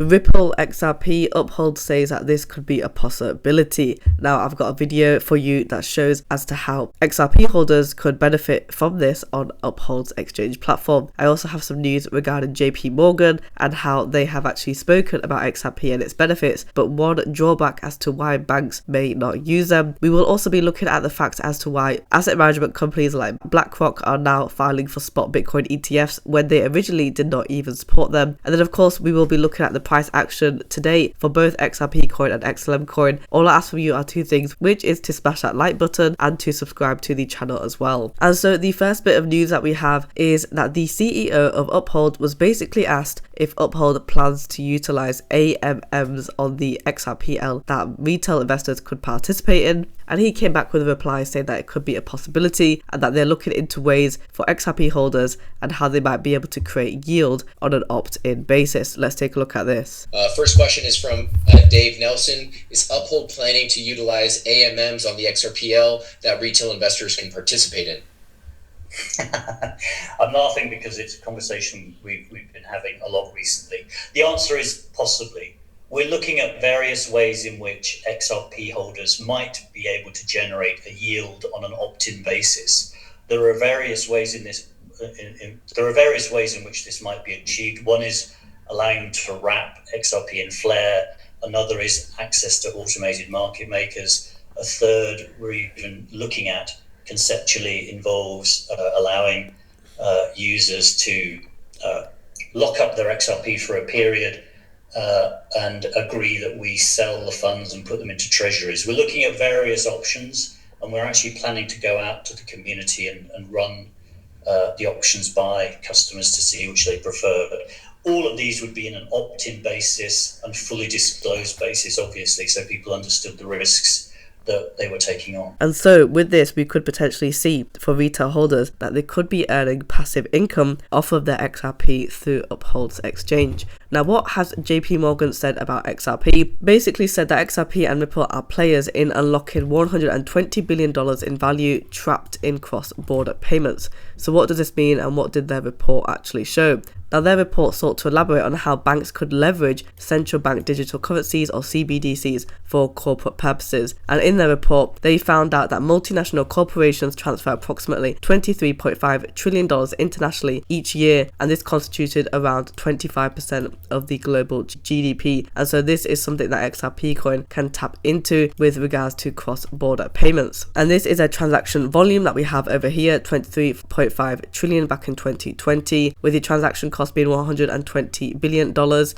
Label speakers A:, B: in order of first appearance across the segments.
A: Ripple XRP Uphold says that this could be a possibility. Now I've got a video for you that shows as to how XRP holders could benefit from this on Uphold's exchange platform. I also have some news regarding JP Morgan and how they have actually spoken about XRP and its benefits, but one drawback as to why banks may not use them. We will also be looking at the facts as to why asset management companies like Blackrock are now filing for spot Bitcoin ETFs when they originally did not even support them. And then of course we will be looking at the price action today for both XRP coin and XLM coin. All I ask from you are two things, which is to smash that like button and to subscribe to the channel as well. And so the first bit of news that we have is that the CEO of Uphold was basically asked if Uphold plans to utilize AMMs on the XRPL that retail investors could participate in, and he came back with a reply saying that it could be a possibility and that they're looking into ways for XRP holders and how they might be able to create yield on an opt-in basis. Let's take a look at this.
B: First question is from Dave Nelson. Is Uphold planning to utilize AMMs on the XRPL that retail investors can participate in?
C: I'm laughing because it's a conversation we've been having a lot recently. The answer is possibly. We're looking at various ways in which XRP holders might be able to generate a yield on an opt-in basis. There are various ways in this. There are various ways in which this might be achieved. One is allowing them to wrap XRP in Flare. Another is access to automated market makers. A third we're even looking at conceptually involves allowing users to lock up their XRP for a period and agree that we sell the funds and put them into treasuries. We're looking at various options, and we're actually planning to go out to the community and run the options by customers to see which they prefer. But all of these would be in an opt-in basis and fully disclosed basis, obviously, so people understood the risks that they were taking on.
A: And so with this, we could potentially see for retail holders that they could be earning passive income off of their XRP through Uphold's exchange. Now, what has JP Morgan said about XRP? Basically said that XRP and Ripple are players in unlocking $120 billion in value trapped in cross-border payments. So what does this mean, and what did their report actually show? Now, their report sought to elaborate on how banks could leverage central bank digital currencies or CBDCs for corporate purposes. And in their report, they found out that multinational corporations transfer approximately $23.5 trillion internationally each year, and this constituted around 25% of the global GDP. And so this is something that XRP coin can tap into with regards to cross-border payments. And this is a transaction volume that we have over here, 23.5 trillion back in 2020, with the transaction cost being $120 billion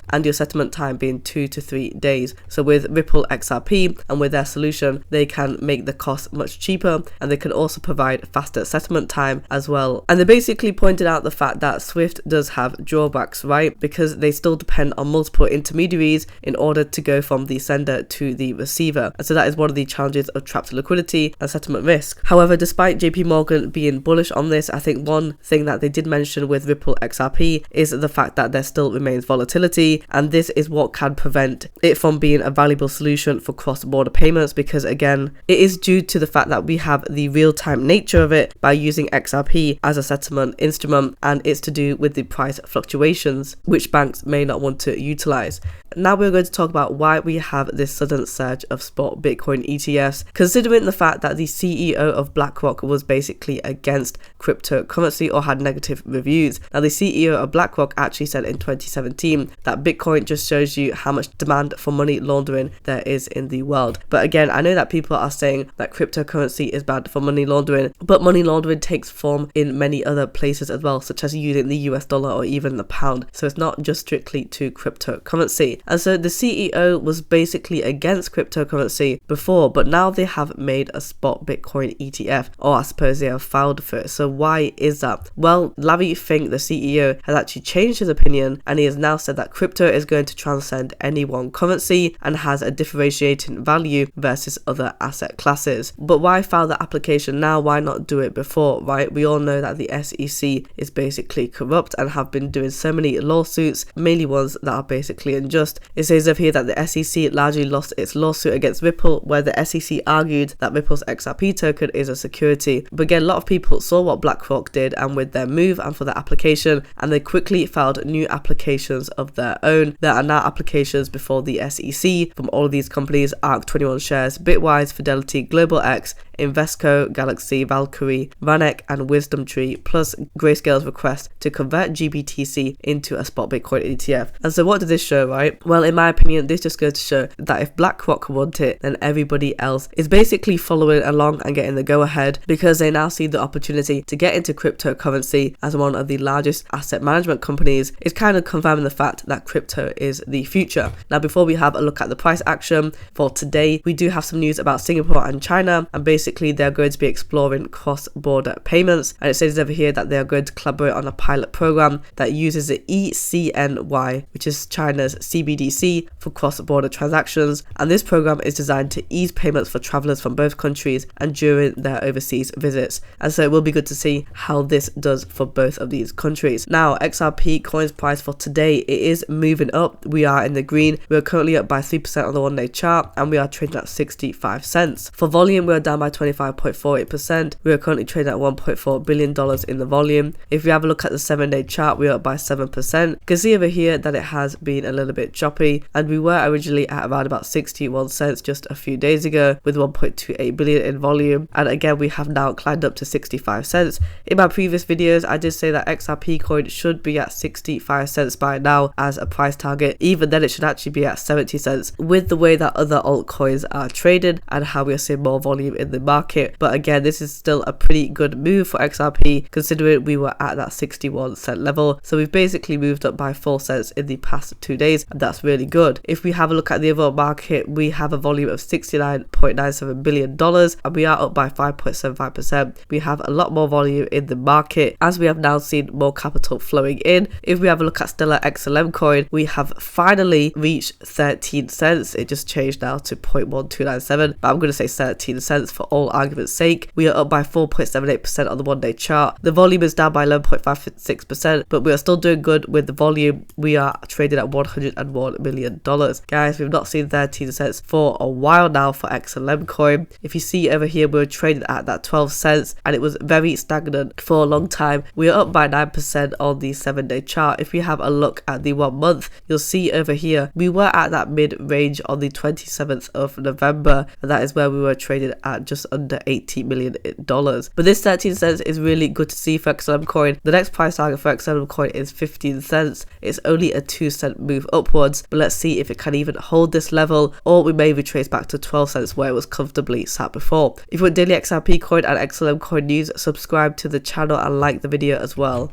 A: and your settlement time being 2 to 3 days. So with Ripple XRP and with their solution, they can make the cost much cheaper, and they can also provide faster settlement time as well. And they basically pointed out the fact that Swift does have drawbacks, right? Because they still depend on multiple intermediaries in order to go from the sender to the receiver. And so that is one of the challenges of trapped liquidity and settlement risk. However, despite JP Morgan being bullish on this, I think one thing that they did mention with Ripple XRP is the fact that there still remains volatility, and this is what can prevent it from being a valuable solution for cross-border payments, because again, it is due to the fact that we have the real-time nature of it by using XRP as a settlement instrument, and it's to do with the price fluctuations which banks may not want to utilize. Now we're going to talk about why we have this sudden surge of spot Bitcoin ETFs, considering the fact that the CEO of Blackrock was basically against cryptocurrency or had negative reviews. Now the CEO of Blackrock actually said in 2017 that Bitcoin just shows you how much demand for money laundering there is in the world. But again, I know that people are saying that cryptocurrency is bad for money laundering, but money laundering takes form in many other places as well, such as using the US dollar or even the pound. So it's not just strictly to cryptocurrency. And so the CEO was basically against cryptocurrency before, but now they have made a spot Bitcoin ETF, or I suppose they have filed for it. So why is that? Well, Larry Fink, the CEO, has actually changed his opinion, and he has now said that crypto is going to transcend any one currency and has a differentiating value versus other asset classes. But why file the application now? Why not do it before, right? We all know that the SEC is basically corrupt and have been doing so many lawsuits, mainly ones that are basically unjust, first. It says over here that the SEC largely lost its lawsuit against Ripple, where the SEC argued that Ripple's XRP token is a security. But again, a lot of people saw what Blackrock did and with their move and for their application, and they quickly filed new applications of their own. There are now applications before the SEC from all of these companies: ARC21 Shares, Bitwise, Fidelity, Global X, Invesco, Galaxy, Valkyrie, Vanek, and Wisdom Tree, plus Grayscale's request to convert GBTC into a spot Bitcoin ETF. And so what does this show, right? Well, in my opinion, this just goes to show that if BlackRock want it, then everybody else is basically following along and getting the go ahead, because they now see the opportunity to get into cryptocurrency as one of the largest asset management companies. It's kind of confirming the fact that crypto is the future. Now, before we have a look at the price action for today, we do have some news about Singapore and China, and basically they're going to be exploring cross-border payments. And it says over here that they are going to collaborate on a pilot program that uses the ECNY, which is China's CBDC, for cross-border transactions. And this program is designed to ease payments for travelers from both countries and during their overseas visits. And so it will be good to see how this does for both of these countries. Now, XRP coin's price for today, it is moving up. We are in the green. We are currently up by 3% on the 1-day chart, and we are trading at 65 cents. For volume, we are down by 25.48%. We are currently trading at $1.4 billion in the volume. If we have a look at the 7-day chart, we are up by 7%. You can see over here that it has been a little bit choppy, and we were originally at around about 61 cents just a few days ago with 1.28 billion in volume, and again we have now climbed up to 65 cents. In my previous videos, I did say that XRP coin should be at 65 cents by now as a price target. Even then, it should actually be at 70 cents with the way that other altcoins are traded and how we are seeing more volume in the market. But again, this is still a pretty good move for XRP considering we were at that 61 cent level. So we've basically moved up by 4 cents in the past 2 days, and that's really good. If we have a look at the overall market, we have a volume of $69.97 billion, and we are up by 5.75%. We have a lot more volume in the market as we have now seen more capital flowing in. If we have a look at Stellar XLM coin, we have finally reached 13 cents. It just changed now to 0.1297, but I'm going to say 13 cents for all argument's sake. We are up by 4.78% on the 1-day chart. The volume is down by 11.56%, but we are still doing good with the volume. We are trading at $101 million. Guys, we've not seen 13 cents for a while now for XLM coin. If you see over here, we were trading at that 12 cents, and it was very stagnant for a long time. We are up by 9% on the 7-day chart. If we have a look at the 1 month, you'll see over here we were at that mid-range on the 27th of November, and that is where we were trading at just under $80 million. But this 13 cents is really good to see for XLM coin. The next price target for XLM coin is 15 cents. It's only a 2-cent move upwards, but let's see if it can even hold this level, or we may retrace back to 12 cents where it was comfortably sat before. If you want daily XRP coin and XLM coin news, subscribe to the channel and like the video as well.